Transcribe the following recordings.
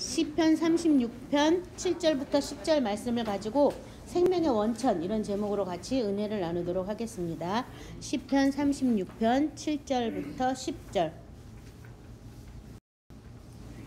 시편 36편 7절부터 10절 말씀을 가지고 생명의 원천 이런 제목으로 같이 은혜를 나누도록 하겠습니다. 시편 36편 7절부터 10절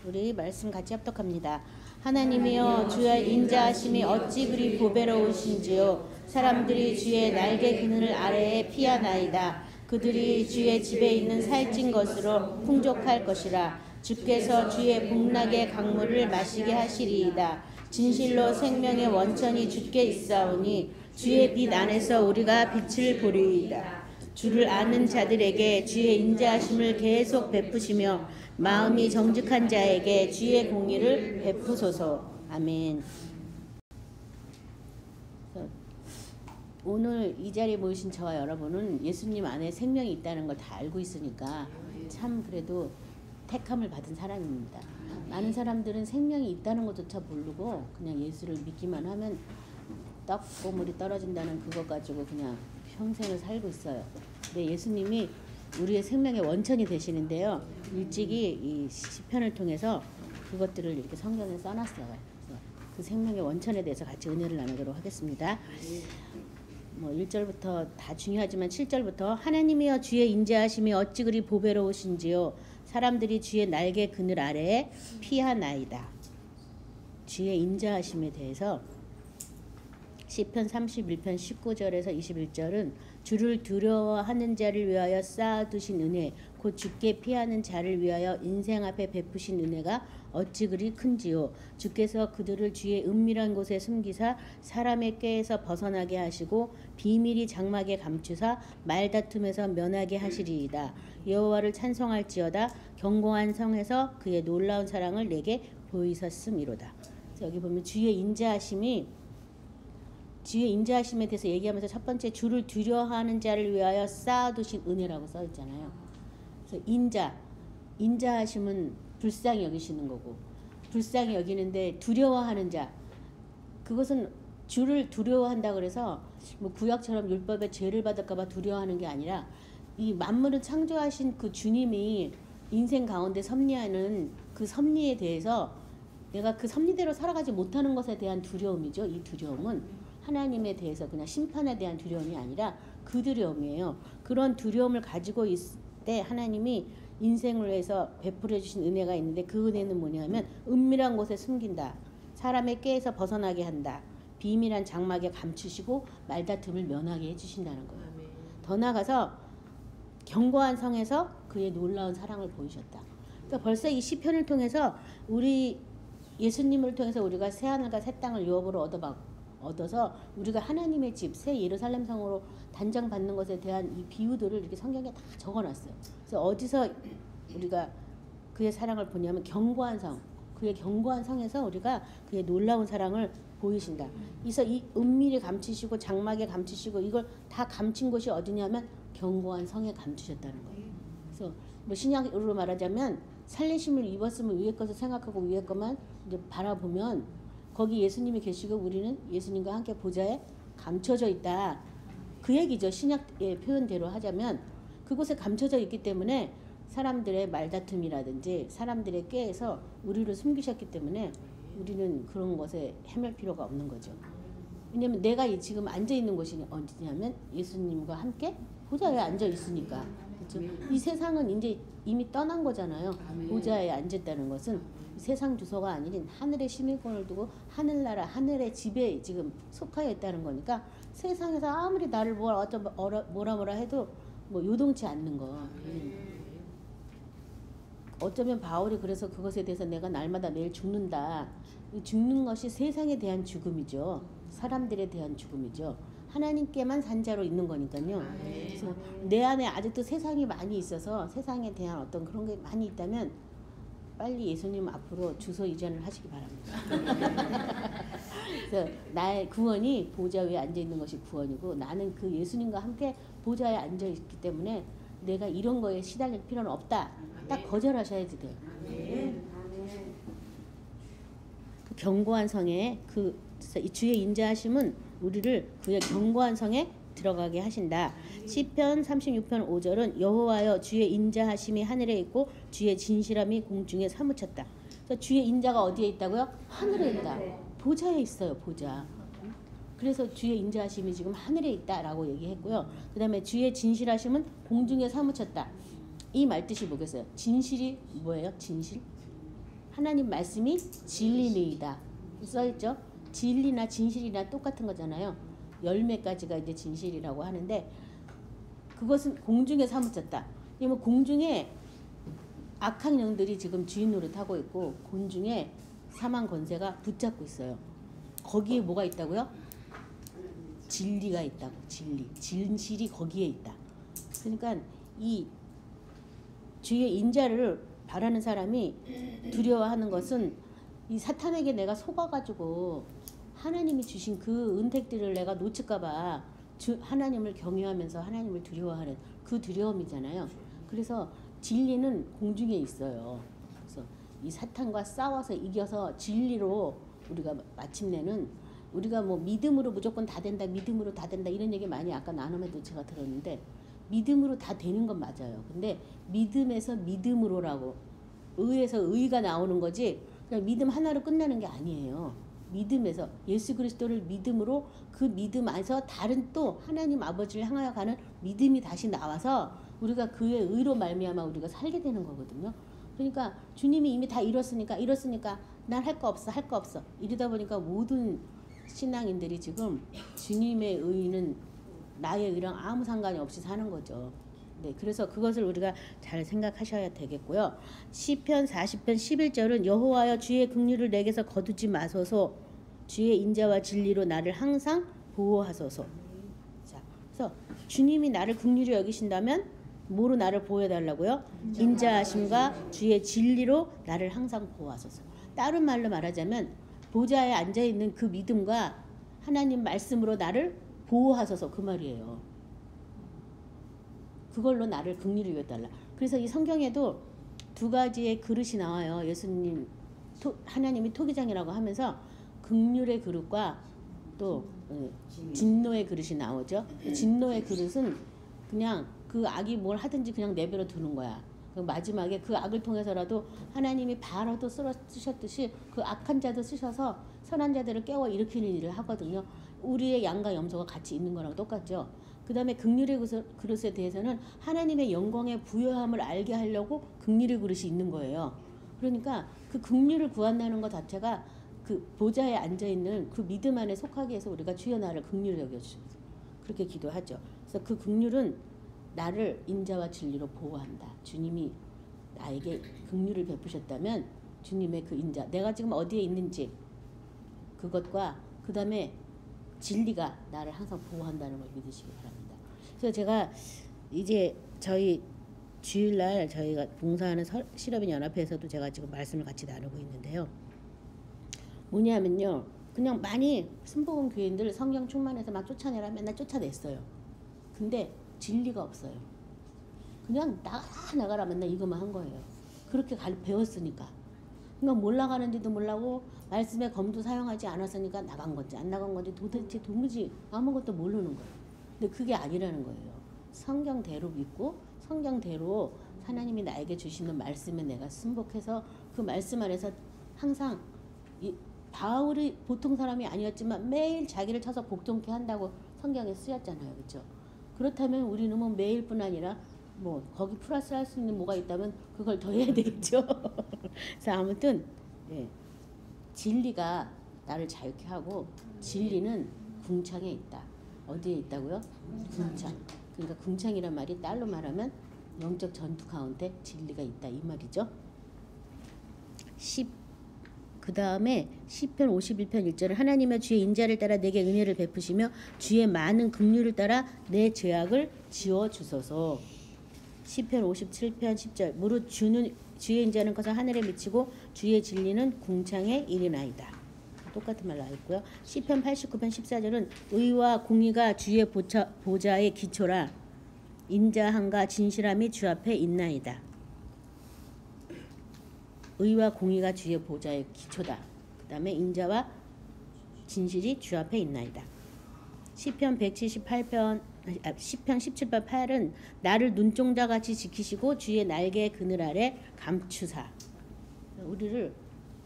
우리 말씀 같이 합독합니다. 하나님이여 주의 인자하심이 어찌 그리 보배로우신지요. 사람들이 주의 날개 그늘 아래에 피하나이다. 그들이 주의 집에 있는 살찐 것으로 풍족할 것이라. 주께서 주의 복락의 강물을 마시게 하시리이다. 진실로 생명의 원천이 주께 있사오니 주의 빛 안에서 우리가 빛을 보리이다. 주를 아는 자들에게 주의 인자하심을 계속 베푸시며 마음이 정직한 자에게 주의 공의를 베푸소서. 아멘. 오늘 이 자리에 모이신 저와 여러분은 예수님 안에 생명이 있다는 걸 다 알고 있으니까 참 그래도 택함을 받은 사람입니다. 많은 사람들은 생명이 있다는 것조차 모르고 그냥 예수를 믿기만 하면 떡고물이 떨어진다는 그것 가지고 그냥 평생을 살고 있어요. 근데 예수님이 우리의 생명의 원천이 되시는데요. 일찍이 이 시편을 통해서 그것들을 이렇게 성경에 써놨어요. 그래서 그 생명의 원천에 대해서 같이 은혜를 나누도록 하겠습니다. 1절부터 다 중요하지만 7절부터 하나님이여 주의 인자하심이 어찌 그리 보배로우신지요. 사람들이 주의 날개 그늘 아래에 피하나이다. 주의 인자하심에 대해서 시편 31편 19절에서 21절은 주를 두려워하는 자를 위하여 쌓아두신 은혜 곧 주께 피하는 자를 위하여 인생 앞에 베푸신 은혜가 어찌 그리 큰지요. 주께서 그들을 주의 은밀한 곳에 숨기사 사람의 꾀에서 벗어나게 하시고 비밀이 장막에 감추사 말다툼에서 면하게 하시리이다. 여호와를 찬송할지어다. 견고한 성에서 그의 놀라운 사랑을 내게 보이셨음이로다. 여기 보면 주의 인자하심에 대해서 얘기하면서 첫 번째 주를 두려워하는 자를 위하여 쌓아두신 은혜라고 써 있잖아요. 그래서 인자하심은 불쌍히 여기시는 거고, 불쌍히 여기는데 두려워하는 자, 그것은 주를 두려워한다 그래서 뭐 구약처럼 율법에 죄를 받을까봐 두려워하는 게 아니라 이 만물을 창조하신 그 주님이 인생 가운데 섭리하는 그 섭리에 대해서 내가 그 섭리대로 살아가지 못하는 것에 대한 두려움이죠. 이 두려움은 하나님에 대해서 그냥 심판에 대한 두려움이 아니라 그 두려움이에요. 그런 두려움을 가지고 있을 때 하나님이 인생을 위해서 베풀어 주신 은혜가 있는데 그 은혜는 뭐냐면 은밀한 곳에 숨긴다. 사람의 꾀에서 벗어나게 한다. 비밀한 장막에 감추시고 말다툼을 면하게 해주신다는 거예요. 더 나아가서 견고한 성에서 그의 놀라운 사랑을 보이셨다. 그러니까 벌써 이 시편을 통해서 우리 예수님을 통해서 우리가 새하늘과 새 땅을 유업으로 얻어서 우리가 하나님의 집, 새 예루살렘 성으로 단장받는 것에 대한 이 비유들을 이렇게 성경에 다 적어놨어요. 그래서 어디서 우리가 그의 사랑을 보냐면 견고한 성, 그의 견고한 성에서 우리가 그의 놀라운 사랑을 보이신다. 그래서 이 은밀히 감추시고 장막에 감추시고 이걸 다 감춘 곳이 어디냐면 견고한 성에 감추셨다는 거예요. 그래서 뭐 신약으로 말하자면 살리심을 입었으면 위의 것을 생각하고 위의 것만 이제 바라보면 거기 예수님이 계시고 우리는 예수님과 함께 보좌에 감춰져 있다. 그 얘기죠. 신약의 표현대로 하자면 그곳에 감춰져 있기 때문에 사람들의 말다툼이라든지 사람들의 꾀에서 우리를 숨기셨기 때문에 우리는 그런 것에 헤맬 필요가 없는 거죠. 왜냐하면 내가 지금 앉아있는 곳이 어디냐면 예수님과 함께 보좌에 앉아 있으니까. 그렇죠? 이 세상은 이제 이미 떠난 거잖아요. 보좌에 앉았다는 것은 세상 주소가 아닌 하늘의 시민권을 두고 하늘나라 하늘의 집에 지금 속하여 있다는 거니까 세상에서 아무리 나를 뭐라 해도 뭐 요동치 않는 거. 어쩌면 바울이 그래서 그것에 대해서 내가 날마다 매일 죽는다. 죽는 것이 세상에 대한 죽음이죠. 사람들에 대한 죽음이죠. 하나님께만 산 자로 있는 거니까요. 그래서 내 안에 아직도 세상이 많이 있어서 세상에 대한 어떤 그런 게 많이 있다면 빨리 예수님 앞으로 주소 이전을 하시기 바랍니다. 그래서 나의 구원이 보좌 위에 앉아 있는 것이 구원이고 나는 그 예수님과 함께 보좌에 앉아 있기 때문에 내가 이런 거에 시달릴 필요는 없다. 딱 거절하셔야지 돼요. 그 견고한 성에 이 주의 인자하심은 우리를 그의 견고한 성에 들어가게 하신다. 시편 36편 5절은 여호와여 주의 인자하심이 하늘에 있고 주의 진실함이 공중에 사무쳤다. 그래서 주의 인자가 어디에 있다고요? 하늘에 있다. 보좌에 있어요. 보좌. 그래서 주의 인자하심이 지금 하늘에 있다라고 얘기했고요. 그 다음에 주의 진실하심은 공중에 사무쳤다. 이 말뜻이 뭐겠어요? 진실이 뭐예요? 진실? 하나님 말씀이 진리니이다. 써있죠? 진리나 진실이나 똑같은 거잖아요. 열매까지가 이제 진실이라고 하는데 그것은 공중에 사무쳤다. 왜냐면 공중에 악한 영들이 지금 주인 노릇하고 있고 공중에 사망 권세가 붙잡고 있어요. 거기에 뭐가 있다고요? 진리가 있다고. 진리. 진실이 거기에 있다. 그러니까 이 주의 인자를 바라는 사람이 두려워하는 것은 이 사탄에게 내가 속아가지고 하나님이 주신 그 은택들을 내가 놓칠까봐 하나님을 경외하면서 하나님을 두려워하는 그 두려움이잖아요. 그래서 진리는 공중에 있어요. 그래서 이 사탄과 싸워서 이겨서 진리로 우리가 마침내는 우리가 뭐 믿음으로 무조건 다 된다, 믿음으로 다 된다 이런 얘기 많이 아까 나눔에도 제가 들었는데 믿음으로 다 되는 건 맞아요. 근데 믿음에서 믿음으로라고 의에서 의가 나오는 거지 그냥 믿음 하나로 끝나는 게 아니에요. 믿음에서 예수 그리스도를 믿음으로 그 믿음 안에서 다른 또 하나님 아버지를 향하여 가는 믿음이 다시 나와서 우리가 그의 의로 말미암아 우리가 살게 되는 거거든요. 그러니까 주님이 이미 다 이뤘으니까 난 할 거 없어 이러다 보니까 모든 신앙인들이 지금 주님의 의는 나의 의랑 아무 상관이 없이 사는 거죠. 네, 그래서 그것을 우리가 잘 생각하셔야 되겠고요. 시편 40편 11절은 여호와여 주의 긍휼을 내게서 거두지 마소서 주의 인자와 진리로 나를 항상 보호하소서. 자, 그래서 주님이 나를 긍휼히 여기신다면 뭐로 나를 보호해달라고요? 인자하심과 주의 진리로 나를 항상 보호하소서. 다른 말로 말하자면 보좌에 앉아있는 그 믿음과 하나님 말씀으로 나를 보호하소서 그 말이에요. 그걸로 나를 긍휼히 여겨달라. 그래서 이 성경에도 두 가지의 그릇이 나와요. 예수님 하나님이 토기장이라고 하면서 긍휼의 그릇과 또 진노의 그릇이 나오죠. 진노의 그릇은 그냥 그 악이 뭘 하든지 그냥 내버려 두는 거야. 마지막에 그 악을 통해서라도 하나님이 바로도 쓰셨듯이 그 악한 자도 쓰셔서 선한 자들을 깨워 일으키는 일을 하거든요. 우리의 양과 염소가 같이 있는 거랑 똑같죠. 그 다음에 긍휼의 그릇에 대해서는 하나님의 영광의 부요함을 알게 하려고 긍휼의 그릇이 있는 거예요. 그러니까 그 긍휼을 구한다는 것 자체가 그 보좌에 앉아있는 그 믿음 안에 속하기 위해서 우리가 주여 나를 긍휼히 여겨주소서 그렇게 기도하죠. 그래서 그 긍휼은 나를 인자와 진리로 보호한다. 주님이 나에게 긍휼을 베푸셨다면 주님의 그 인자 내가 지금 어디에 있는지 그것과 그 다음에 진리가 나를 항상 보호한다는 걸 믿으시기 바랍니다. 그래서 제가 이제 저희 주일날 저희가 봉사하는 실업인 연합회에서도 제가 지금 말씀을 같이 나누고 있는데요. 뭐냐면요. 그냥 많이 순복음 교인들 성경 충만해서 막 쫓아내라 맨날 쫓아냈어요. 근데 진리가 없어요. 그냥 나가라 맨날 이것만 한 거예요. 그렇게 배웠으니까. 그러니까 뭘 나가는지도 몰라고 말씀의 검도 사용하지 않았으니까 나간 건지 안 나간 건지 도대체 도무지 아무것도 모르는 거예요. 근데 그게 아니라는 거예요. 성경대로 믿고 성경대로 하나님이 나에게 주시는 말씀에 내가 순복해서 그 말씀 안에서 항상 바울이 보통 사람이 아니었지만 매일 자기를 쳐서 복종케 한다고 성경에 쓰였잖아요. 그렇죠? 그렇다면 우리는 뭐 매일뿐 아니라 뭐 거기 플러스 할 수 있는 뭐가 있다면 그걸 더 해야 되겠죠. 그래서 아무튼 진리가 나를 자유케 하고 진리는 궁창에 있다. 어디에 있다고요? 궁창. 그러니까 궁창이란 말이 딸로 말하면 영적 전투 가운데 진리가 있다 이 말이죠. 그 다음에 시편 51편 1절은 하나님의 주의 인자를 따라 내게 은혜를 베푸시며 주의 많은 긍휼을 따라 내 죄악을 지워주소서. 시편 57편 10절 무릇 주의 인자는 커서 하늘에 미치고 주의 진리는 궁창에 이르나이다. 똑같은 말 나와 있고요. 시편 89편 14절은 의와 공의가 주의 보좌의 기초라 인자함과 진실함이 주 앞에 있나이다. 의와 공의가 주의 보좌의 기초다. 그 다음에 인자와 진실이 주 앞에 있나이다. 시편 178편 시편 17편 8은 나를 눈종자같이 지키시고 주의 날개 그늘 아래 감추사. 우리를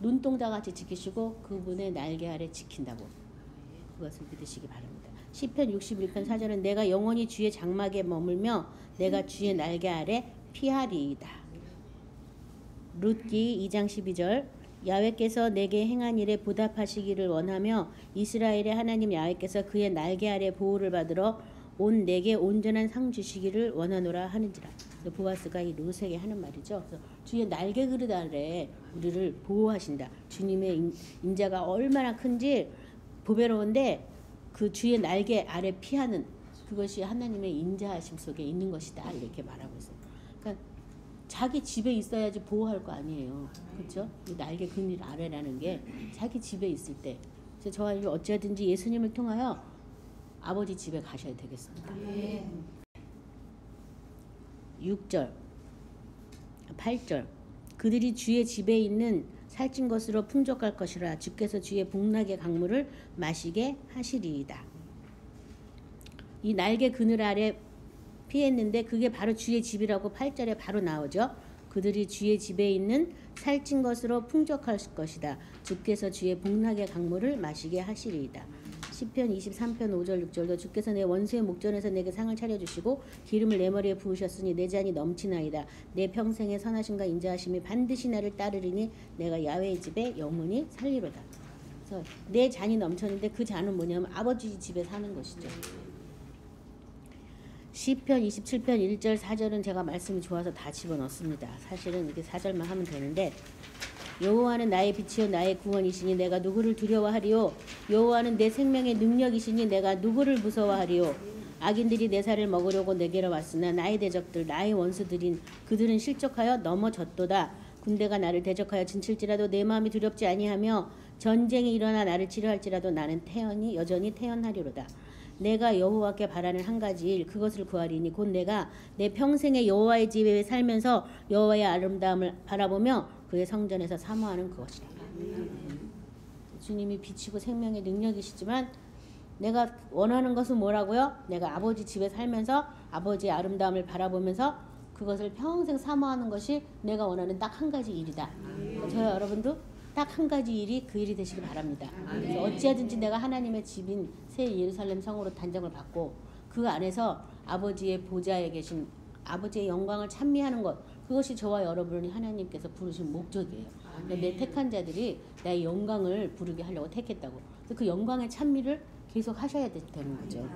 눈동자 같이 지키시고 그분의 날개 아래 지킨다고 그것을 믿으시기 바랍니다. 시편 61편 4절은 내가 영원히 주의 장막에 머물며 내가 주의 날개 아래 피하리이다. 룻기 2장 12절 야훼께서 내게 행한 일에 보답하시기를 원하며 이스라엘의 하나님 야훼께서 그의 날개 아래 보호를 받으러 온 내게 온전한 상 주시기를 원하노라 하는지라. 보아스가 이 룻에게 하는 말이죠. 그래서 주의 날개 그릇 아래 우리를 보호하신다. 주님의 인자가 얼마나 큰지 보배로운데 그 주의 날개 아래 피하는 그것이 하나님의 인자하심 속에 있는 것이다. 이렇게 말하고 있어요. 그러니까 자기 집에 있어야지 보호할 거 아니에요. 그렇죠? 이 날개 그늘 아래라는 게 자기 집에 있을 때. 그래서 저와 어찌하든지 예수님을 통하여 아버지 집에 가셔야 되겠습니다. 6절 8절 그들이 주의 집에 있는 살찐 것으로 풍족할 것이라 주께서 주의 복락의 강물을 마시게 하시리이다. 이 날개 그늘 아래 피했는데 그게 바로 주의 집이라고 8절에 바로 나오죠. 그들이 주의 집에 있는 살찐 것으로 풍족할 것이다. 주께서 주의 복락의 강물을 마시게 하시리이다. 시편 23편 5절 6절도 주께서 내 원수의 목전에서 내게 상을 차려주시고 기름을 내 머리에 부으셨으니 내 잔이 넘치나이다. 내 평생의 선하심과 인자하심이 반드시 나를 따르리니 내가 야훼의 집에 영원히 살리로다. 그래서 내 잔이 넘쳤는데 그 잔은 뭐냐면 아버지 집에 사는 것이죠. 시편 27편 1절 4절은 제가 말씀이 좋아서 다 집어넣습니다. 사실은 이렇게 4절만 하면 되는데 여호와는 나의 빛이요 나의 구원이시니 내가 누구를 두려워하리요. 여호와는 내 생명의 능력이시니 내가 누구를 무서워하리요. 악인들이 내 살을 먹으려고 내게로 왔으나 나의 대적들 나의 원수들인 그들은 실족하여 넘어졌도다. 군대가 나를 대적하여 진칠지라도 내 마음이 두렵지 아니하며 전쟁이 일어나 나를 치료할지라도 나는 여전히 태연하리로다. 내가 여호와께 바라는 한 가지 일 그것을 구하리니 곧 내가 내 평생의 여호와의 집에 살면서 여호와의 아름다움을 바라보며 그의 성전에서 사모하는 그것이다. 주님이 빛이고 생명의 능력이시지만 내가 원하는 것은 뭐라고요? 내가 아버지 집에 살면서 아버지의 아름다움을 바라보면서 그것을 평생 사모하는 것이 내가 원하는 딱 한 가지 일이다. 저희 여러분도 딱 한 가지 일이 그 일이 되시기 바랍니다. 그래서 어찌하든지 내가 하나님의 집인 새 예루살렘 성으로 단정을 받고 그 안에서 아버지의 보좌에 계신 아버지의 영광을 찬미하는 것 그것이 저와 여러분이 하나님께서 부르신 목적이에요. 내 택한 자들이 나의 영광을 부르게 하려고 택했다고. 그래서 그 영광의 찬미를 계속 하셔야 되는 거죠.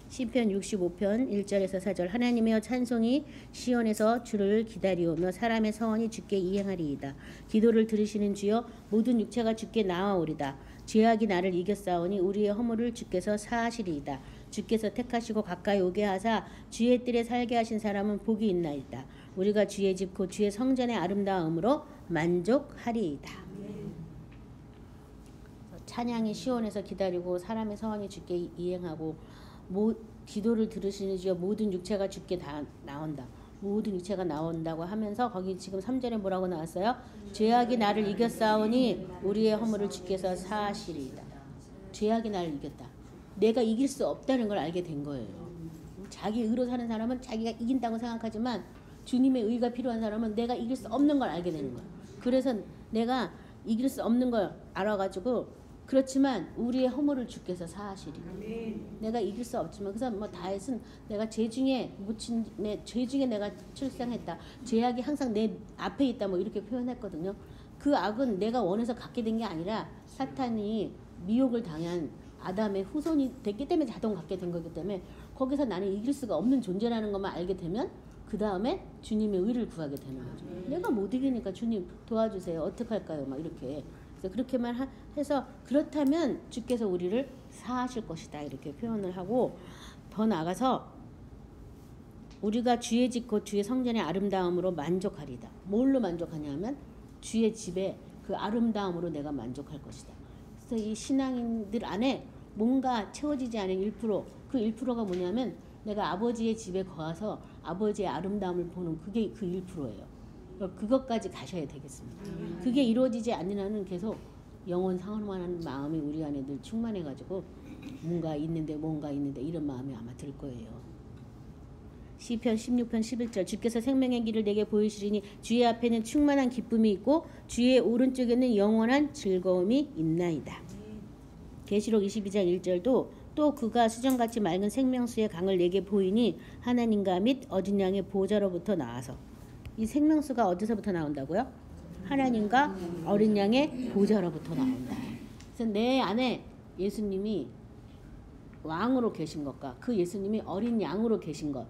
시편 65편 1절에서 4절 하나님의 찬송이 시온에서 주를 기다리오며 사람의 서원이 주께 이행하리이다. 기도를 들으시는 주여 모든 육체가 주께 나아오리다. 죄악이 나를 이겼사오니 우리의 허물을 주께서 사하시리이다. 주께서 택하시고 가까이 오게 하사 주의 뜰에 살게 하신 사람은 복이 있나이다. 우리가 주의 집 곧 주의 성전의 아름다움으로 만족하리이다. 찬양이 시온에서 기다리고 사람의 서원이 주께 이행하고 기도를 들으시는 주여 모든 육체가 주께 다 나온다. 모든 육체가 나온다고 하면서 거기 지금 3절에 뭐라고 나왔어요? 죄악이 나를 이겼사오니 우리의 허물을 주께서 사하시리이다. 죄악이 나를 이겼다. 내가 이길 수 없다는 걸 알게 된 거예요. 자기 의로 사는 사람은 자기가 이긴다고 생각하지만 주님의 의가 필요한 사람은 내가 이길 수 없는 걸 알게 되는 거예요. 그래서 내가 이길 수 없는 걸 알아가지고 그렇지만 우리의 허물을 주께서 사하시리. 내가 이길 수 없지만 그래서 뭐 다윗은 내가 죄 중에 내가 출생했다. 죄악이 항상 내 앞에 있다. 뭐 이렇게 표현했거든요. 그 악은 내가 원해서 갖게 된 게 아니라 사탄이 미혹을 당한 아담의 후손이 됐기 때문에 자동 갖게 된 거기 때문에 거기서 나는 이길 수가 없는 존재라는 것만 알게 되면 그 다음에 주님의 의를 구하게 되는 거죠. 내가 못 이기니까 주님 도와주세요. 어떡할까요? 막 이렇게. 그래서 그렇게만 해서 그렇다면 주께서 우리를 사하실 것이다. 이렇게 표현을 하고 더 나아가서 우리가 주의 집 곧 주의 성전의 아름다움으로 만족하리다. 뭘로 만족하냐면 주의 집에 그 아름다움으로 내가 만족할 것이다. 그래서 이 신앙인들 안에 뭔가 채워지지 않은 1%, 그 1%가 뭐냐면 내가 아버지의 집에 거하서 아버지의 아름다움을 보는 그게 그 1%예요. 그것까지 가셔야 되겠습니다. 그게 이루어지지 않는 한은 계속 영원 상원하는 마음이 우리 안에 늘 충만해가지고 뭔가 있는데 이런 마음이 아마 들 거예요. 시편 16편 11절 주께서 생명의 길을 내게 보이시리니 주의 앞에는 충만한 기쁨이 있고 주의 오른쪽에는 영원한 즐거움이 있나이다. 계시록 22장 1절도 또 그가 수정같이 맑은 생명수의 강을 내게 보이니 하나님과 및 어린 양의 보좌로부터 나와서 이 생명수가 어디서부터 나온다고요? 하나님과 어린 양의 보좌로부터 나온다. 그래서 내 안에 예수님이 왕으로 계신 것과 그 예수님이 어린 양으로 계신 것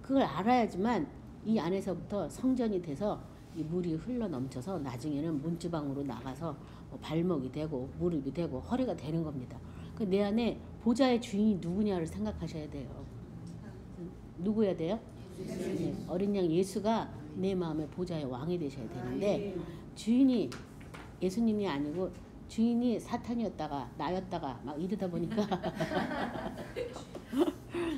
그걸 알아야지만 이 안에서부터 성전이 돼서 이 물이 흘러 넘쳐서 나중에는 문지방으로 나가서 발목이 되고 무릎이 되고 허리가 되는 겁니다. 내 안에 보좌의 주인이 누구냐를 생각하셔야 돼요. 누구야 돼요? 네, 어린 양 예수가 내 마음의 보좌의 왕이 되셔야 되는데 주인이 예수님이 아니고 주인이 사탄이었다가 나였다가 막 이러다 보니까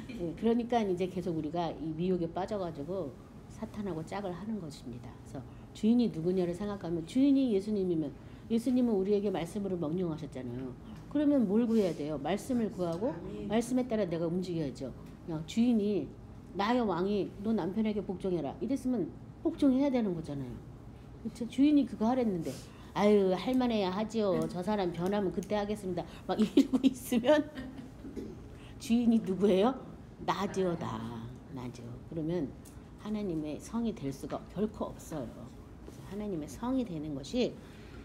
네, 그러니까 이제 계속 우리가 이 미혹에 빠져가지고 사탄하고 짝을 하는 것입니다. 그래서 주인이 누구냐를 생각하면 주인이 예수님이면 예수님은 우리에게 말씀으로 명령하셨잖아요. 그러면 뭘 구해야 돼요? 말씀을 구하고 말씀에 따라 내가 움직여야죠. 그냥 주인이 나의 왕이 너 남편에게 복종해라 이랬으면 복종해야 되는 거잖아요. 그렇죠? 주인이 그거 하랬는데 아유 할만해야 하지요. 저 사람 변하면 그때 하겠습니다. 막 이러고 있으면 주인이 누구예요? 나죠. 나죠. 그러면 하나님의 성이 될 수가 결코 없어요. 그래서 하나님의 성이 되는 것이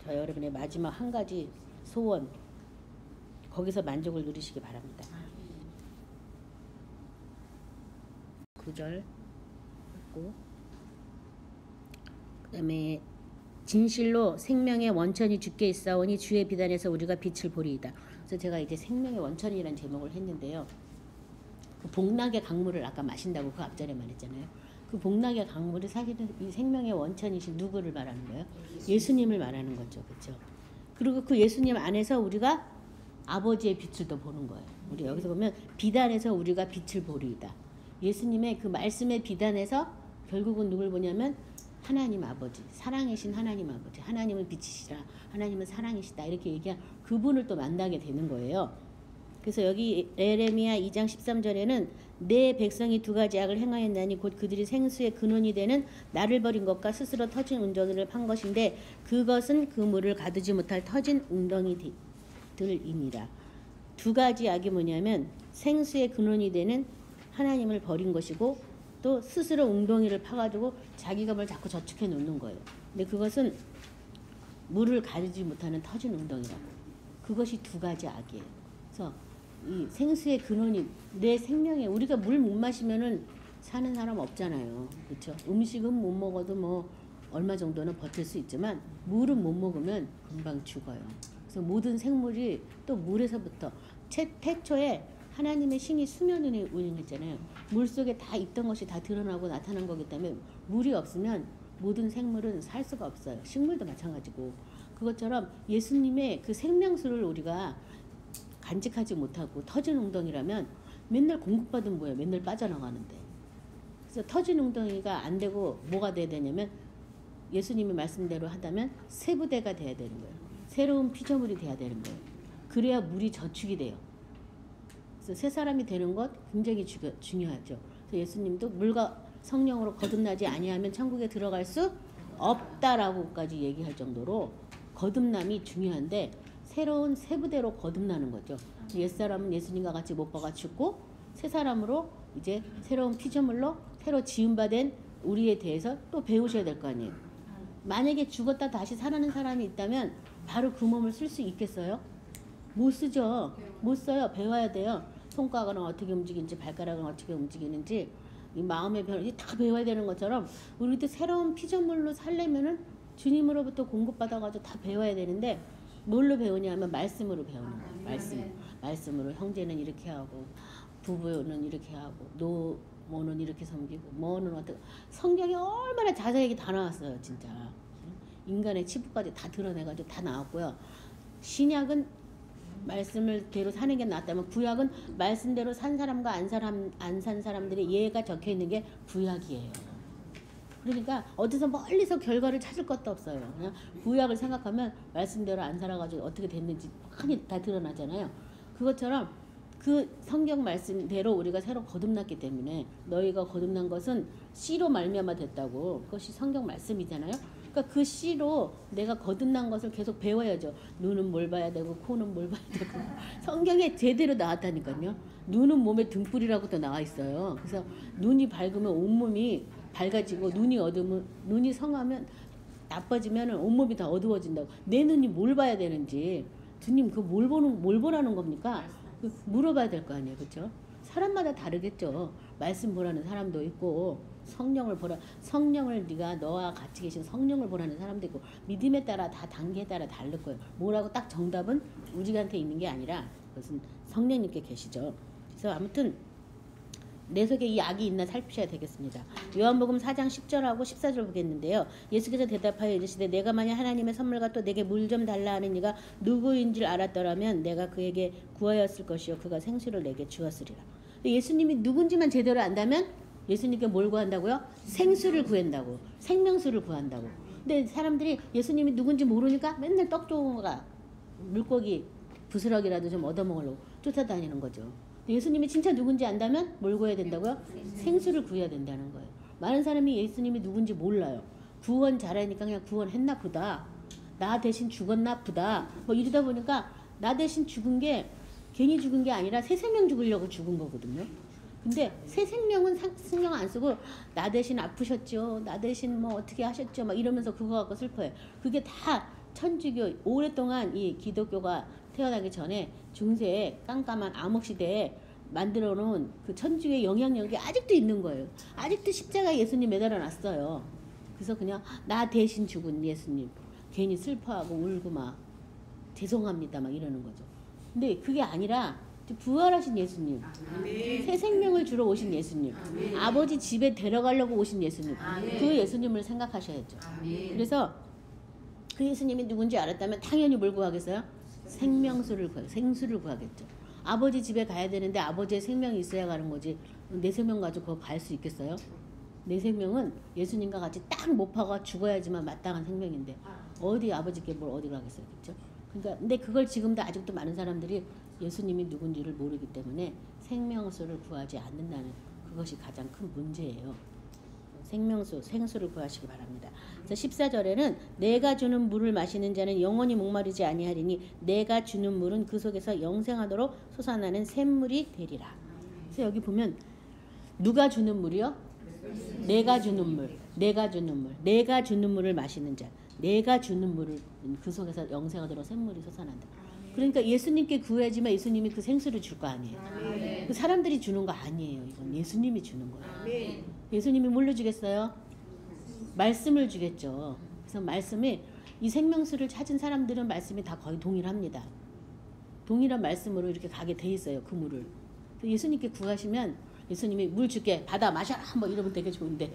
저 여러분의 마지막 한 가지 소원 거기서 만족을 누리시기 바랍니다. 9절 그 다음에 진실로 생명의 원천이 주께 있사오니 주의 비단에서 우리가 빛을 보리이다. 그래서 제가 이제 생명의 원천이라는 제목을 했는데요. 그 복락의 강물을 아까 마신다고 그 앞절에 말했잖아요. 그 복락의 강물이 사실은 이 생명의 원천이신 누구를 말하는 거예요? 예수님을 말하는 거죠. 그렇죠? 그리고 그 예수님 안에서 우리가 아버지의 빛을 또 보는 거예요. 우리 여기서 보면 비단에서 우리가 빛을 보리이다. 예수님의 그 말씀의 비단에서 결국은 누굴 보냐면 하나님 아버지, 사랑이신 하나님 아버지, 하나님은 빛이시라, 하나님은 사랑이시다 이렇게 얘기한 그분을 또 만나게 되는 거예요. 그래서 여기 예레미야 2장 13절에는 내 백성이 두 가지 악을 행하였나니 곧 그들이 생수의 근원이 되는 나를 버린 것과 스스로 터진 웅덩이를 판 것인데 그것은 그 물을 가두지 못할 터진 웅덩이들이니라. 두 가지 악이 뭐냐면 생수의 근원이 되는 하나님을 버린 것이고 또 스스로 웅덩이를 파가지고 자기가 뭘 자꾸 저축해 놓는 거예요. 근데 그것은 물을 가두지 못하는 터진 웅덩이라고. 그것이 두 가지 악이에요. 그래서 이 생수의 근원이 내 생명에 우리가 물 못 마시면은 사는 사람 없잖아요. 그렇죠? 음식은 못 먹어도 뭐 얼마 정도는 버틸 수 있지만 물은 못 먹으면 금방 죽어요. 그래서 모든 생물이 또 물에서부터 태초에 하나님의 신이 수면 위에 운행했잖아요. 물 속에 다 있던 것이 다 드러나고 나타난 거기 때문에 물이 없으면 모든 생물은 살 수가 없어요. 식물도 마찬가지고. 그것처럼 예수님의 그 생명수를 우리가 간직하지 못하고 터진 웅덩이라면 맨날 공급받은 뭐예요? 맨날 빠져나가는데. 그래서 터진 웅덩이가 안 되고 뭐가 돼야 되냐면 예수님의 말씀대로 하다면 새 부대가 돼야 되는 거예요. 새로운 피조물이 돼야 되는 거예요. 그래야 물이 저축이 돼요. 그래서 새 사람이 되는 것 굉장히 중요하죠. 그래서 예수님도 물과 성령으로 거듭나지 아니하면 천국에 들어갈 수 없다라고까지 얘기할 정도로 거듭남이 중요한데 새로운 새 부대로 거듭나는 거죠. 옛사람은 예수님과 같이 못 박아 죽고 새 사람으로 이제 새로운 피조물로 새로 지음받은 우리에 대해서 또 배우셔야 될 거 아니에요. 만약에 죽었다 다시 살아나는 사람이 있다면 바로 그 몸을 쓸 수 있겠어요? 못 쓰죠. 못 써요. 배워야 돼요. 손가락은 어떻게 움직이는지 발가락은 어떻게 움직이는지 이 마음의 변화 다 배워야 되는 것처럼 우리도 새로운 피조물로 살려면은 주님으로부터 공급받아가지고 다 배워야 되는데 뭘로 배우냐면 말씀으로 배우는 거예요. 말씀으로 형제는 이렇게 하고 부부는 이렇게 하고 노모는 이렇게 섬기고 뭐는 어떻게 성경에 얼마나 자세하게 다 나왔어요. 진짜 인간의 치부까지 다 드러내가지고 다 나왔고요. 신약은 말씀을 대로 사는 게 낫다면 구약은 말씀대로 산 사람과 안 산 사람들의 예가 적혀 있는 게 구약이에요. 그러니까 어디서 멀리서 결과를 찾을 것도 없어요. 그냥 구약을 생각하면 말씀대로 안 살아가지고 어떻게 됐는지 많이 다 드러나잖아요. 그것처럼 그 성경 말씀대로 우리가 새로 거듭났기 때문에 너희가 거듭난 것은 씨로 말미암아 됐다고. 그것이 성경 말씀이잖아요. 그러니까 그 씨로 내가 거듭난 것을 계속 배워야죠. 눈은 뭘 봐야 되고 코는 뭘 봐야 되고 성경에 제대로 나왔다니까요. 눈은 몸의 등불이라고 또 나와 있어요. 그래서 눈이 밝으면 온몸이 밝아지고 눈이 어두우면 눈이 성하면 나빠지면 온몸이 다 어두워진다고. 내 눈이 뭘 봐야 되는지 주님 그 뭘 보라는 겁니까? 물어봐야 될 거 아니에요. 그렇죠? 사람마다 다르겠죠. 말씀 보라는 사람도 있고 성령을 보라, 성령을 네가 너와 같이 계신 성령을 보라는 사람도 있고 믿음에 따라 다 단계에 따라 다를 거예요. 뭐라고 딱 정답은 우리한테 있는 게 아니라 그것은 성령님께 계시죠. 그래서 아무튼 내 속에 이 악이 있나 살피셔야 되겠습니다. 요한복음 4장 10절하고 14절 보겠는데요. 예수께서 대답하여 이르시되 내가 만약 하나님의 선물과 또 내게 물 좀 달라 하는 이가 누구인 줄 알았더라면 내가 그에게 구하였을 것이요 그가 생수를 내게 주었으리라. 예수님이 누군지만 제대로 안다면 예수님께 뭘 구한다고요? 생수를 구한다고. 생명수를 구한다고. 근데 사람들이 예수님이 누군지 모르니까 맨날 떡 좋은 거가 물고기 부스러기라도 좀 얻어먹으려고 쫓아다니는 거죠. 예수님이 진짜 누군지 안다면 뭘 구해야 된다고요? 생수를 구해야 된다는 거예요. 많은 사람이 예수님이 누군지 몰라요. 구원 잘하니까 그냥 구원했나 보다. 나 대신 죽었나 보다. 뭐 이러다 보니까 나 대신 죽은 게 괜히 죽은 게 아니라 새 생명 죽으려고 죽은 거거든요. 근데 새 생명은 신경 안 쓰고 나 대신 아프셨죠. 나 대신 뭐 어떻게 하셨죠. 막 이러면서 그거 갖고 슬퍼요. 그게 다 천주교 오랫동안 이 기독교가 태어나기 전에 중세에 깜깜한 암흑시대에 만들어 놓은 그 천주교의 영향력이 아직도 있는 거예요. 아직도 십자가에 예수님 매달아 놨어요. 그래서 그냥 나 대신 죽은 예수님 괜히 슬퍼하고 울고 막 죄송합니다 막 이러는 거죠. 근데 그게 아니라 부활하신 예수님, 새 생명을 주러 오신 예수님, 아버지 집에 데려가려고 오신 예수님, 그 예수님을 생각하셔야죠. 그래서 그 예수님이 누군지 알았다면 당연히 뭘 구하겠어요? 생명수를 생수를 구하겠죠. 아버지 집에 가야 되는데 아버지의 생명이 있어야 가는 거지. 내 생명 가지고 거기 갈 수 있겠어요? 내 생명은 예수님과 같이 딱 못 파가 죽어야지만 마땅한 생명인데 어디 아버지께 뭘 어디 가겠어요, 그렇죠? 그러니까 근데 그걸 지금도 아직도 많은 사람들이 예수님이 누군지를 모르기 때문에 생명수를 구하지 않는다는 그것이 가장 큰 문제예요. 생명수, 생수를 구하시기 바랍니다. 그래서 14절에는 내가 주는 물을 마시는 자는 영원히 목마르지 아니하리니 내가 주는 물은 그 속에서 영생하도록 솟아나는 샘물이 되리라. 그래서 여기 보면 누가 주는 물이요? 내가 주는 물, 내가 주는 물, 내가 주는 물을 마시는 자, 내가 주는 물을 그 속에서 영생하도록 샘물이 솟아난다. 그러니까 예수님께 구해야지만 예수님이 그 생수를 줄 거 아니에요. 그 사람들이 주는 거 아니에요. 이건 예수님이 주는 거예요. 예수님이 뭘로 주겠어요? 말씀을 주겠죠. 그래서 말씀이 이 생명수를 찾은 사람들은 말씀이 다 거의 동일합니다. 동일한 말씀으로 이렇게 가게 돼 있어요. 그 물을. 예수님께 구하시면 예수님이 물 줄게 받아 마셔라 뭐 이러면 되게 좋은데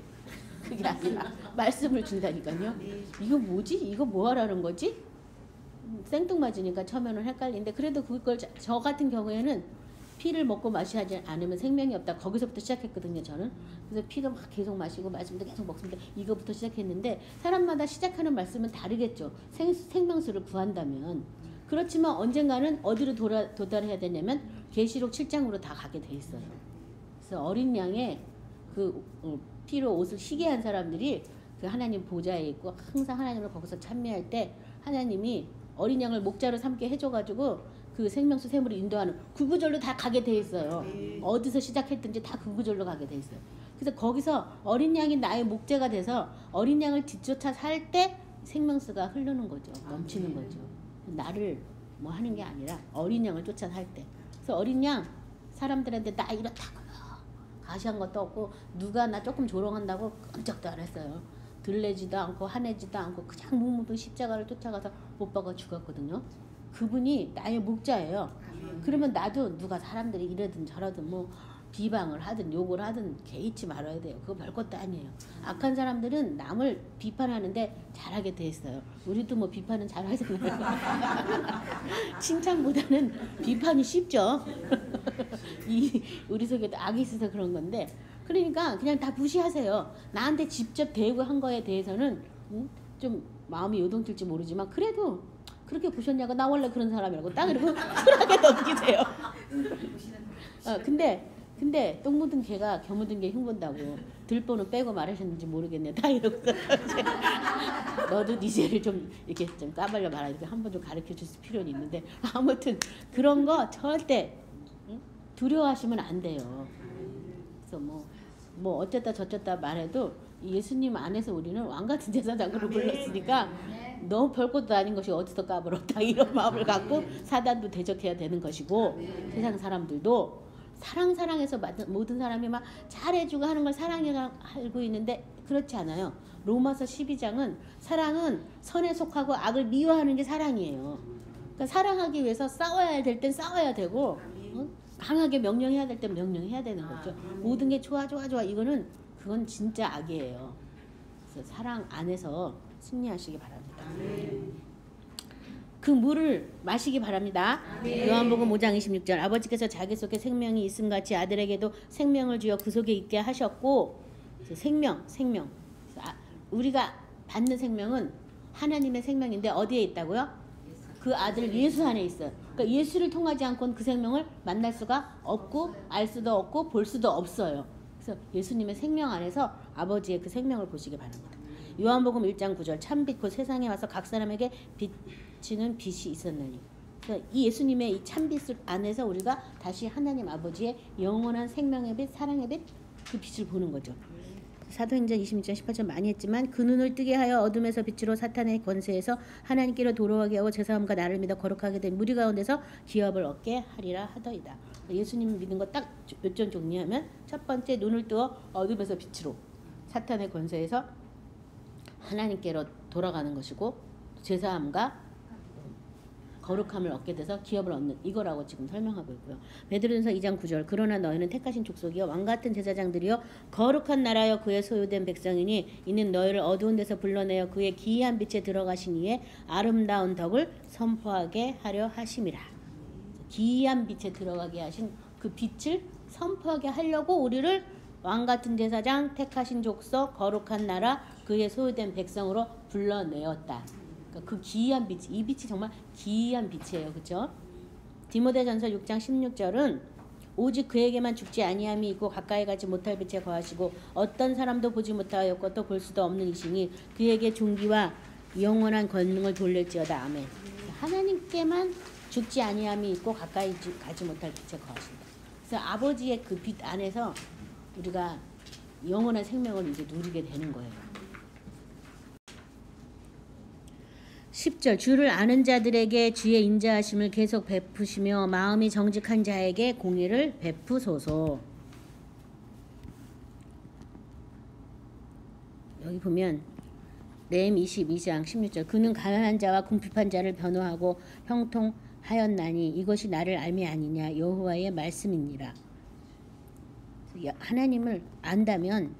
그게 아니라 말씀을 준다니까요. 이거 뭐지? 이거 뭐 하라는 거지? 생뚱맞으니까 처음에는 헷갈리는데 그래도 그걸 저 같은 경우에는 피를 먹고 마시지 않으면 생명이 없다. 거기서부터 시작했거든요, 저는. 그래서 피도 막 계속 마시고 말씀도 계속 먹습니다. 이거부터 시작했는데 사람마다 시작하는 말씀은 다르겠죠. 생명수를 구한다면. 그렇지만 언젠가는 어디로 도달해야 되냐면 계시록 7장으로 다 가게 돼 있어요. 그래서 어린 양의 그 피로 옷을 희게 한 사람들이 그 하나님 보좌에 있고 항상 하나님을 거기서 찬미할 때 하나님이 어린 양을 목자로 삼게 해줘가지고 그 생명수 샘물을 인도하는 그 구절로 다 가게 돼 있어요. 어디서 시작했든지 다 그 구절로 가게 돼 있어요. 그래서 거기서 어린 양이 나의 목자가 돼서 어린 양을 뒤쫓아 살 때 생명수가 흐르는 거죠. 넘치는 거죠. 나를 뭐 하는 게 아니라 어린 양을 쫓아 살 때. 그래서 어린 양 사람들한테 나 이렇다고 가시한 것도 없고 누가 나 조금 조롱한다고 끔찍도 안 했어요. 들레지도 않고 화내지도 않고 그냥 묵묵히 십자가를 쫓아가서 못 박아 죽었거든요. 그분이 나의 목자예요. 그러면 나도 누가 사람들이 이러든 저러든 뭐 비방을 하든 욕을 하든 개의치 말아야 돼요. 그거 별것도 아니에요. 악한 사람들은 남을 비판하는데 잘하게 돼 있어요. 우리도 뭐 비판은 잘하잖아요. 칭찬보다는 비판이 쉽죠. 우리 속에도 악이 있어서 그런 건데 그러니까 그냥 다 무시하세요. 나한테 직접 대우한 거에 대해서는 좀 마음이 요동칠지 모르지만 그래도 그렇게 보셨냐고. 나 원래 그런 사람이라고 딱 이러고 쿨하게 넘기세요. 근데 똥 묻은 개가 겨 묻은 개 흉본다고. 들보는 빼고 말하셨는지 모르겠네. 다 이러고서 너도 네 죄를 좀 이렇게 좀 까발려 말아 이렇게 한번 좀 가르쳐 줄 필요는 있는데 아무튼 그런 거 절대 두려워하시면 안 돼요. 그래서 뭐 어쨌다 저쨌다 말해도 예수님 안에서 우리는 왕 같은 제사장으로 불렀으니까 너무 별것도 아닌 것이 어디서 까불었다 이런 마음을 갖고 사단도 대적해야 되는 것이고 세상 사람들도 사랑해서 모든 사람이 막 잘해주고 하는 걸 사랑이라고 알고 있는데 그렇지 않아요. 로마서 12장은 사랑은 선에 속하고 악을 미워하는 게 사랑이에요. 그러니까 사랑하기 위해서 싸워야 될 땐 싸워야 되고 강하게 명령해야 될 땐 명령해야 되는 거죠. 모든 게 좋아 그건 진짜 악이에요. 그래서 사랑 안에서 승리하시기 바랍니다. 그 물을 마시기 바랍니다. 요한복음 5장 26절 아버지께서 자기 속에 생명이 있음같이 아들에게도 생명을 주어 그 속에 있게 하셨고 생명 우리가 받는 생명은 하나님의 생명인데 어디에 있다고요? 그 아들 예수 안에 있어요. 그러니까 예수를 통하지 않고는 그 생명을 만날 수가 없고 알 수도 없고 볼 수도 없어요. 그래서 예수님의 생명 안에서 아버지의 그 생명을 보시기 바랍니다. 요한복음 1장 9절 참빛 곧 세상에 와서 각 사람에게 비치는 빛이 있었나니. 그러니까 이 예수님의 이 참빛 안에서 우리가 다시 하나님 아버지의 영원한 생명의 빛, 사랑의 빛, 그 빛을 보는 거죠. 사도행전 26장 18절 많이 했지만 그 눈을 뜨게 하여 어둠에서 빛으로 사탄의 권세에서 하나님께로 돌아오게 하고 제사함과 나를 믿어 거룩하게 된 무리 가운데서 기업을 얻게 하리라 하더이다. 예수님 믿는 거 딱 몇 점 정리하면 첫 번째 눈을 뜨어 어둠에서 빛으로 사탄의 권세에서 하나님께로 돌아가는 것이고 제사함과 거룩함을 얻게 돼서 기업을 얻는 이거라고 지금 설명하고 있고요. 베드로전서 2장 9절 그러나 너희는 택하신 족속이요 왕같은 제사장들이요 거룩한 나라여 그의 소유된 백성이니 이는 너희를 어두운 데서 불러내어 그의 기이한 빛에 들어가신 이에 아름다운 덕을 선포하게 하려 하심이라. 기이한 빛에 들어가게 하신 그 빛을 선포하게 하려고 우리를 왕같은 제사장 택하신 족속 거룩한 나라 그의 소유된 백성으로 불러내었다. 그러니까 그 기이한 빛, 이 빛이 정말 기이한 빛이에요. 그렇죠? 디모데전서 6장 16절은 오직 그에게만 죽지 아니함이 있고 가까이 가지 못할 빛에 거하시고 어떤 사람도 보지 못하였고 또 볼 수도 없는 이시니 그에게 존귀와 영원한 권능을 돌릴지어다. 아멘. 하나님께만 죽지 아니함이 있고 가까이 가지 못할 빛에 거하신다. 그래서 아버지의 그 빛 안에서 우리가 영원한 생명을 이제 누리게 되는 거예요. 10절 주를 아는 자들에게 주의 인자하심을 계속 베푸시며 마음이 정직한 자에게 공의를 베푸소서. 여기 보면 렘 22장 16절 그는 가난한 자와 궁핍한 자를 변호하고 형통하였나니 이것이 나를 알미 아니냐 여호와의 말씀이니라. 하나님을 안다면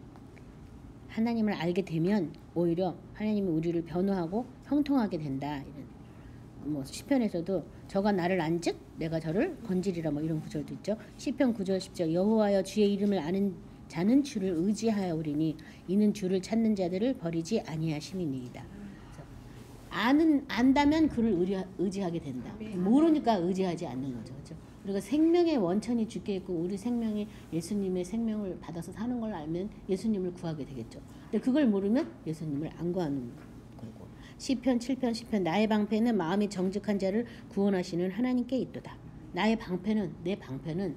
하나님을 알게 되면 오히려 하나님이 우리를 변호하고 형통하게 된다. 이런 시편에서도 저가 나를 안즉 내가 저를 건지리라 이런 구절도 있죠. 시편 9절 10절 여호와여 주의 이름을 아는 자는 주를 의지하여 오리니 이는 주를 찾는 자들을 버리지 아니하심이니이다. 안다면 그를 의지하게 된다. 모르니까 의지하지 않는 거죠. 그렇죠? 우리가 생명의 원천이 주께 있고 우리 생명이 예수님의 생명을 받아서 사는 걸 알면 예수님을 구하게 되겠죠. 근데 그걸 모르면 예수님을 안 구하는 거고. 시편 7편 10편 나의 방패는 마음이 정직한 자를 구원하시는 하나님께 있도다. 나의 방패는 내 방패는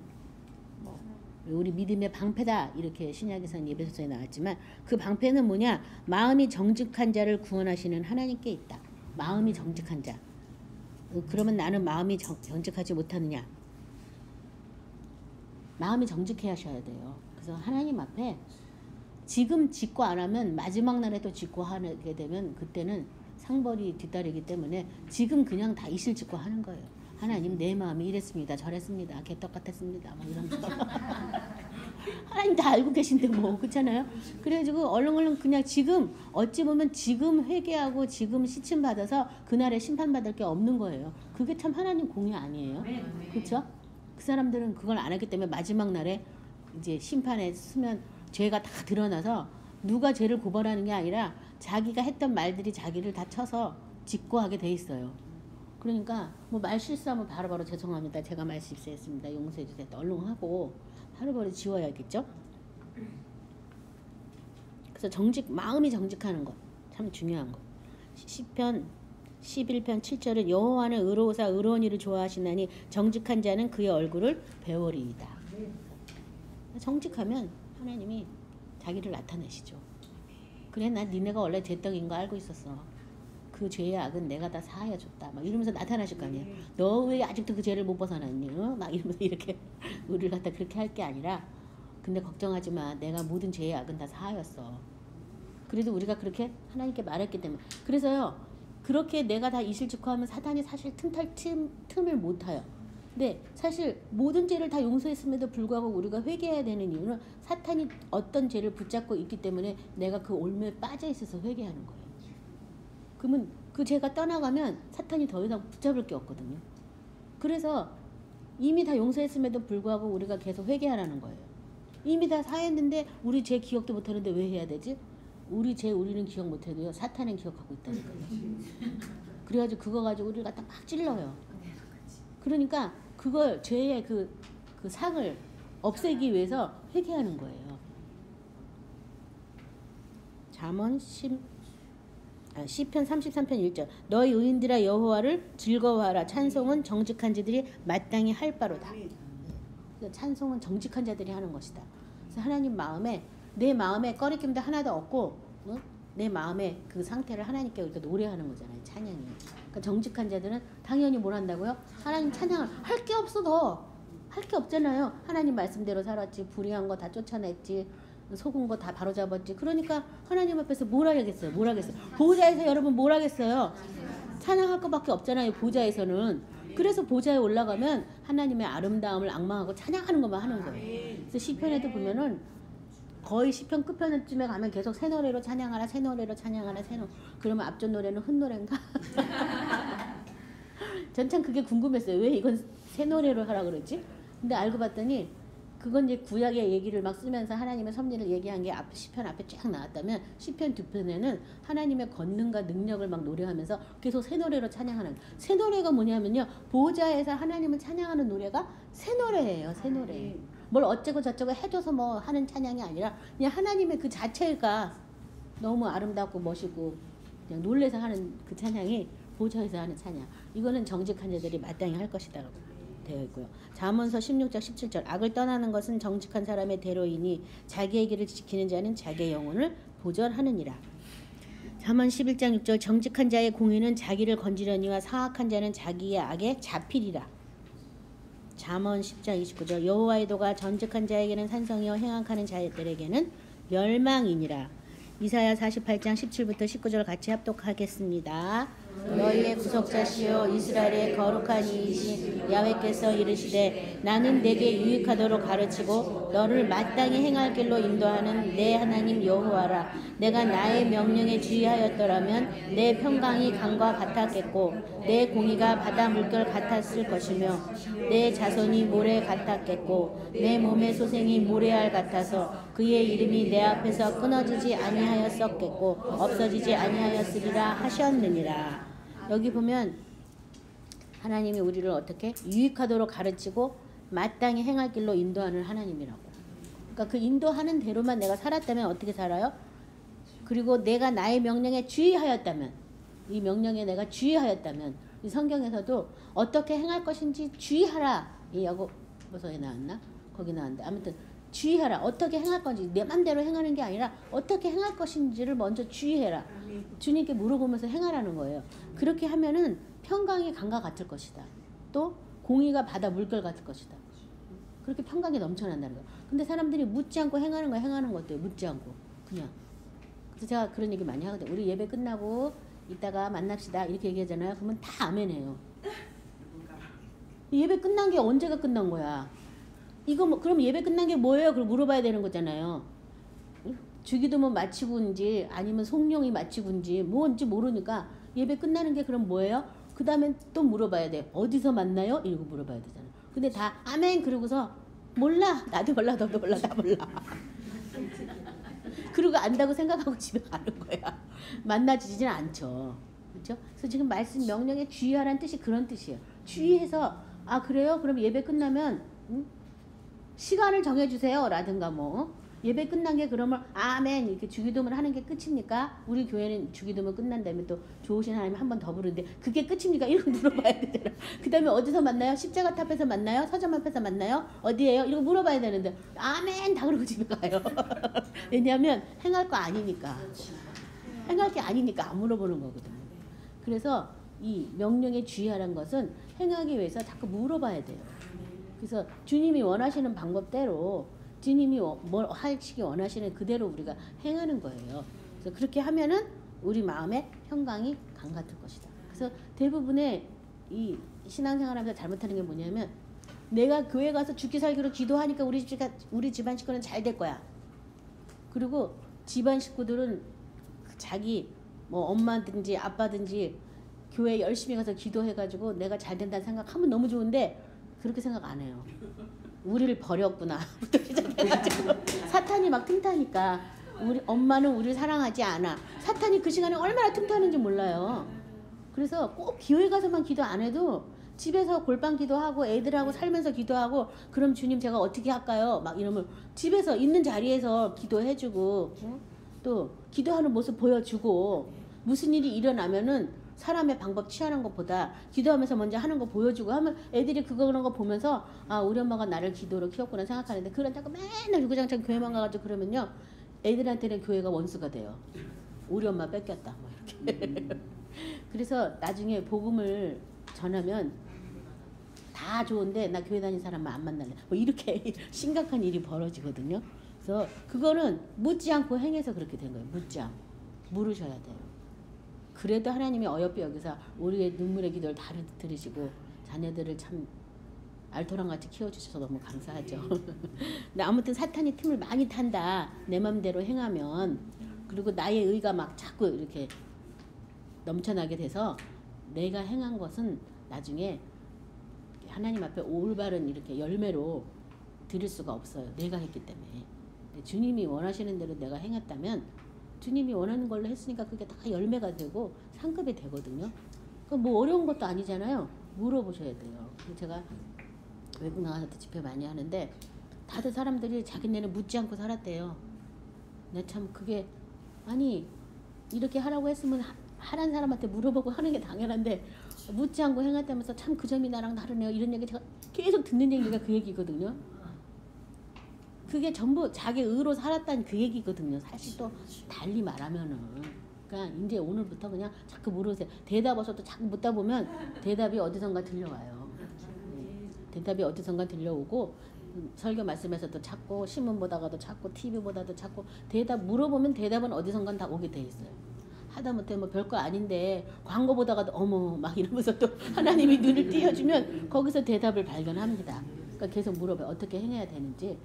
우리 믿음의 방패다 이렇게 신약에서는 예배소서에 나왔지만 그 방패는 뭐냐? 마음이 정직한 자를 구원하시는 하나님께 있다. 마음이 정직한 자. 그러면 나는 마음이 정직하지 못하느냐? 마음이 정직해 하셔야 돼요. 그래서 하나님 앞에 지금 짓고 안 하면 마지막 날에 또 짓고 하게 되면 그때는 상벌이 뒤따르기 때문에 지금 그냥 다 이실직고 하는 거예요. 하나님 내 마음이 이랬습니다. 저랬습니다. 개떡 같았습니다. 이러면서 하나님 다 알고 계신데 그렇잖아요. 그래가지고 얼른 그냥 지금 어찌 보면 지금 회개하고 지금 시침 받아서 그날에 심판받을 게 없는 거예요. 그게 참 하나님 공의 아니에요. 그렇죠? 그 사람들은 그걸 안 했기 때문에 마지막 날에 이제 심판에 서면 죄가 다 드러나서 누가 죄를 고발하는 게 아니라 자기가 했던 말들이 자기를 다 쳐서 직고하게 돼 있어요. 그러니까 뭐 말 실수하면 바로바로 죄송합니다. 제가 말 실수했습니다. 용서해 주세요. 얼렁하고 바로바로 지워야겠죠. 그래서 마음이 정직하는 것 참 중요한 것. 시편 11편 7절은 여호와는 의로우사 의로운 일을 좋아하시나니 정직한 자는 그의 얼굴을 배우리이다. 정직하면 하나님이 자기를 나타내시죠. 그래 난 니네가 원래 죄덩이인 거 알고 있었어. 그 죄의 악은 내가 다 사하여 줬다. 막 이러면서 나타나실 거 아니에요. 너 왜 아직도 그 죄를 못 벗어났니? 막 이러면서 이렇게 우리를 갖다 그렇게 할 게 아니라 근데 걱정하지 마. 내가 모든 죄의 악은 다 사하였어. 그래도 우리가 그렇게 하나님께 말했기 때문에 그래서요. 그렇게 내가 다 이실직고하면 사단이 사실 틈을 못 타요. 근데 사실 모든 죄를 다 용서했음에도 불구하고 우리가 회개해야 되는 이유는 사탄이 어떤 죄를 붙잡고 있기 때문에 내가 그 올무에 빠져 있어서 회개하는 거예요. 그러면 그 죄가 떠나가면 사탄이 더 이상 붙잡을 게 없거든요. 그래서 이미 다 용서했음에도 불구하고 우리가 계속 회개하라는 거예요. 이미 다 사했는데 우리 죄 기억도 못하는데 왜 해야 되지? 우리 죄 우리는 기억 못해도요. 사탄은 기억하고 있다니까요. 그래가지고 그거 가지고 우리를 갖다 막 찔러요. 그러니까 그걸 죄의 그 상을 없애기 위해서 회개하는 거예요. 잠언 시편 33편 1절 너희 의인들아 여호와를 즐거워하라. 찬송은 정직한 자들이 마땅히 할 바로다. 찬송은 정직한 자들이 하는 것이다. 그래서 하나님 마음에 내 마음에 꺼리낌도 하나도 없고 내 마음의 그 상태를 하나님께 우리가 노래하는 거잖아요. 찬양이. 그러니까 정직한 자들은 당연히 뭘 한다고요? 하나님 찬양을 할 게 없어. 더 할 게 없잖아요. 하나님 말씀대로 살았지. 불의한 거 다 쫓아냈지. 속은 거 다 바로잡았지. 그러니까 하나님 앞에서 뭘 하겠어요? 뭘 하겠어요? 보좌에서 여러분 뭘 하겠어요? 찬양할 것밖에 없잖아요. 보좌에서는. 그래서 보좌에 올라가면 하나님의 아름다움을 앙망하고 찬양하는 것만 하는 거예요. 그래서 시편에도 보면은 거의 시편 끝편쯤에 가면 계속 새 노래로 찬양하라, 새 노래로 찬양하라, 새 노래. 그러면 앞전 노래는 흠노래인가? 전 참 그게 궁금했어요. 왜 이건 새 노래로 하라 그러지? 근데 알고 봤더니 그건 이제 구약의 얘기를 막 쓰면서 하나님의 섭리를 얘기한 게 시편 앞에 쫙 나왔다면 시편 뒤편에는 하나님의 권능과 능력을 막 노래하면서 계속 새 노래로 찬양하는. 새 노래가 뭐냐면요. 보좌에서 하나님을 찬양하는 노래가 새 노래예요. 새 노래. 뭘 어쩌고 저쩌고 해줘서 뭐 하는 찬양이 아니라 그냥 하나님의 그 자체가 너무 아름답고 멋있고 그냥 놀래서 하는 그 찬양이 보좌에서 하는 찬양. 이거는 정직한 자들이 마땅히 할 것이다 되어 있고요. 잠언서 16장 17절 악을 떠나는 것은 정직한 사람의 대로이니 자기의 길을 지키는 자는 자기의 영혼을 보전하느니라. 잠언 11장 6절 정직한 자의 공의는 자기를 건지려니와 사악한 자는 자기의 악에 잡히리라. 잠언 10장 29절 여호와의 도가 정직한 자에게는 산성이요 행악하는 자들에게는 멸망이니라. 이사야 48장 17부터 19절 같이 합독하겠습니다. 너희의 구속자시요 이스라엘의 거룩한 이이신 야훼께서 이르시되 나는 내게 유익하도록 가르치고 너를 마땅히 행할 길로 인도하는 내 하나님 여호와라. 내가 나의 명령에 주의하였더라면 내 평강이 강과 같았겠고 내 공의가 바다 물결 같았을 것이며 내 자손이 모래 같았겠고 내 몸의 소생이 모래알 같아서 그의 이름이 내 앞에서 끊어지지 아니하였었겠고 없어지지 아니하였으리라 하셨느니라. 여기 보면 하나님이 우리를 어떻게 유익하도록 가르치고 마땅히 행할 길로 인도하는 하나님이라고. 그러니까 그 인도하는 대로만 내가 살았다면 어떻게 살아요? 그리고 내가 나의 명령에 주의하였다면, 이 명령에 내가 주의하였다면, 이 성경에서도 어떻게 행할 것인지 주의하라. 이 야고보서에 나왔나? 거기 나왔는데 아무튼 주의하라. 어떻게 행할 건지 내 맘대로 행하는 게 아니라 어떻게 행할 것인지를 먼저 주의해라. 주님께 물어보면서 행하라는 거예요. 그렇게 하면은 평강이 강과 같을 것이다. 또 공의가 바다 물결 같을 것이다. 그렇게 평강이 넘쳐난다는 거예요. 근데 사람들이 묻지 않고 행하는 거 행하는 것도 묻지 않고 그냥. 그래서 제가 그런 얘기 많이 하거든요. 우리 예배 끝나고 이따가 만납시다 이렇게 얘기하잖아요. 그러면 다 아멘해요. 예배 끝난 게 언제가 끝난 거야? 이거 뭐, 그럼 예배 끝난 게 뭐예요? 그걸 물어봐야 되는 거잖아요. 주기도문 마치고인지 아니면 송룡이 마치고인지 뭔지 모르니까 예배 끝나는 게 그럼 뭐예요? 그 다음에 또 물어봐야 돼. 어디서 만나요? 이러고 물어봐야 되잖아. 근데 다 아멘 그러고서 몰라. 나도 몰라. 너도 몰라. 나 몰라. 그러고 안다고 생각하고 집에 가는 거야. 만나지지는 않죠. 그렇죠? 그래서 지금 말씀 명령에 주의하라는 뜻이 그런 뜻이에요. 주의해서 아 그래요? 그럼 예배 끝나면 시간을 정해주세요 라든가 뭐 예배 끝난 게 그러면 아멘 이렇게 주기도문을 하는 게 끝입니까? 우리 교회는 주기도문 끝난 다음에 또 좋으신 하나님 한 번 더 부르는데 그게 끝입니까? 이런 거 물어봐야 되잖아. 그 다음에 어디서 만나요? 십자가 앞에서 만나요? 서점 앞에서 만나요? 어디예요? 이런 거 물어봐야 되는데 아멘 다 그러고 집에 가요. 왜냐하면 행할 거 아니니까. 행할 게 아니니까 안 물어보는 거거든요. 그래서 이 명령에 주의하라는 것은 행하기 위해서 자꾸 물어봐야 돼요. 그래서 주님이 원하시는 방법대로 주님이 뭘 하시기 원하시는 그대로 우리가 행하는 거예요. 그래서 그렇게 하면은 우리 마음에 평강이 강 같을 것이다. 그래서 대부분의 이 신앙생활하면서 잘못하는 게 뭐냐면 내가 교회 가서 죽기 살기로 기도하니까 우리 집안 식구는 잘 될 거야. 그리고 집안 식구들은 자기 뭐 엄마든지 아빠든지 교회 열심히 가서 기도해가지고 내가 잘 된다는 생각하면 너무 좋은데 그렇게 생각 안 해요. 우리를 버렸구나. 사탄이 막 틈타니까 우리 엄마는 우리를 사랑하지 않아. 사탄이 그 시간에 얼마나 틈타는지 몰라요. 그래서 꼭 교회 가서만 기도 안 해도 집에서 골방 기도하고 애들하고 살면서 기도하고 그럼 주님 제가 어떻게 할까요? 막 이러면 집에서 있는 자리에서 기도해주고 또 기도하는 모습 보여주고 무슨 일이 일어나면은 사람의 방법 취하는 것보다 기도하면서 먼저 하는 거 보여주고 하면 애들이 그런 거 보면서 아 우리 엄마가 나를 기도로 키웠구나 생각하는데 그런다고 맨날 유구장창 교회만 가가지고 그러면요 애들한테는 교회가 원수가 돼요. 우리 엄마 뺏겼다 뭐 이렇게. 그래서 나중에 복음을 전하면 다 좋은데 나 교회 다니는 사람만 안 만날래 뭐 이렇게 심각한 일이 벌어지거든요. 그래서 그거는 묻지 않고 행해서 그렇게 된 거예요. 묻지 않고 물으셔야 돼요. 그래도 하나님이 어여삐 여기서 우리의 눈물의 기도를 다 들으시고 자녀들을 참 알토랑같이 키워주셔서 너무 감사하죠. 근데 아무튼 사탄이 틈을 많이 탄다. 내 맘대로 행하면 그리고 나의 의가 막 자꾸 이렇게 넘쳐나게 돼서 내가 행한 것은 나중에 하나님 앞에 올바른 이렇게 열매로 드릴 수가 없어요. 내가 했기 때문에. 주님이 원하시는 대로 내가 행했다면 주님이 원하는 걸로 했으니까 그게 다 열매가 되고 상급이 되거든요. 그럼 뭐 어려운 것도 아니잖아요. 물어보셔야 돼요. 제가 외국 나가서도 집회 많이 하는데 다들 사람들이 자기네는 묻지 않고 살았대요. 근데 참 그게 아니 이렇게 하라고 했으면 하라는 사람한테 물어보고 하는 게 당연한데 묻지 않고 행했다면서 참 그 점이 나랑 다르네요. 이런 얘기 제가 계속 듣는 얘기가 그 얘기거든요. 그게 전부 자기 의로 살았다는 그 얘기거든요. 사실 또 달리 말하면은 그러니까 이제 오늘부터 그냥 자꾸 물으세요. 대답 없어도 자꾸 묻다 보면 대답이 어디선가 들려와요. 대답이 어디선가 들려오고 설교 말씀에서도 찾고 신문 보다가도 찾고 TV 보다도 찾고 대답 물어보면 대답은 어디선가 다 오게 돼 있어요. 하다못해 뭐 별거 아닌데 광고 보다가도 어머 막 이러면서 또 하나님이 눈을 띄워주면 거기서 대답을 발견합니다. 그러니까 계속 물어봐요. 어떻게 행해야 되는지.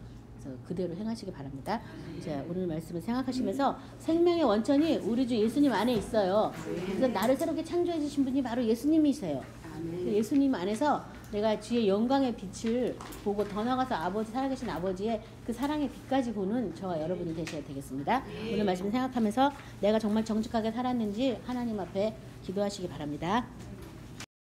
그대로 행하시기 바랍니다. 자, 오늘 말씀을 생각하시면서 생명의 원천이 우리 주 예수님 안에 있어요. 그래서 나를 새롭게 창조해 주신 분이 바로 예수님이세요. 예수님 안에서 내가 주의 영광의 빛을 보고 더 나아가서 아버지 살아계신 아버지의 그 사랑의 빛까지 보는 저와 여러분이 되셔야 되겠습니다. 오늘 말씀 생각하면서 내가 정말 정직하게 살았는지 하나님 앞에 기도하시기 바랍니다.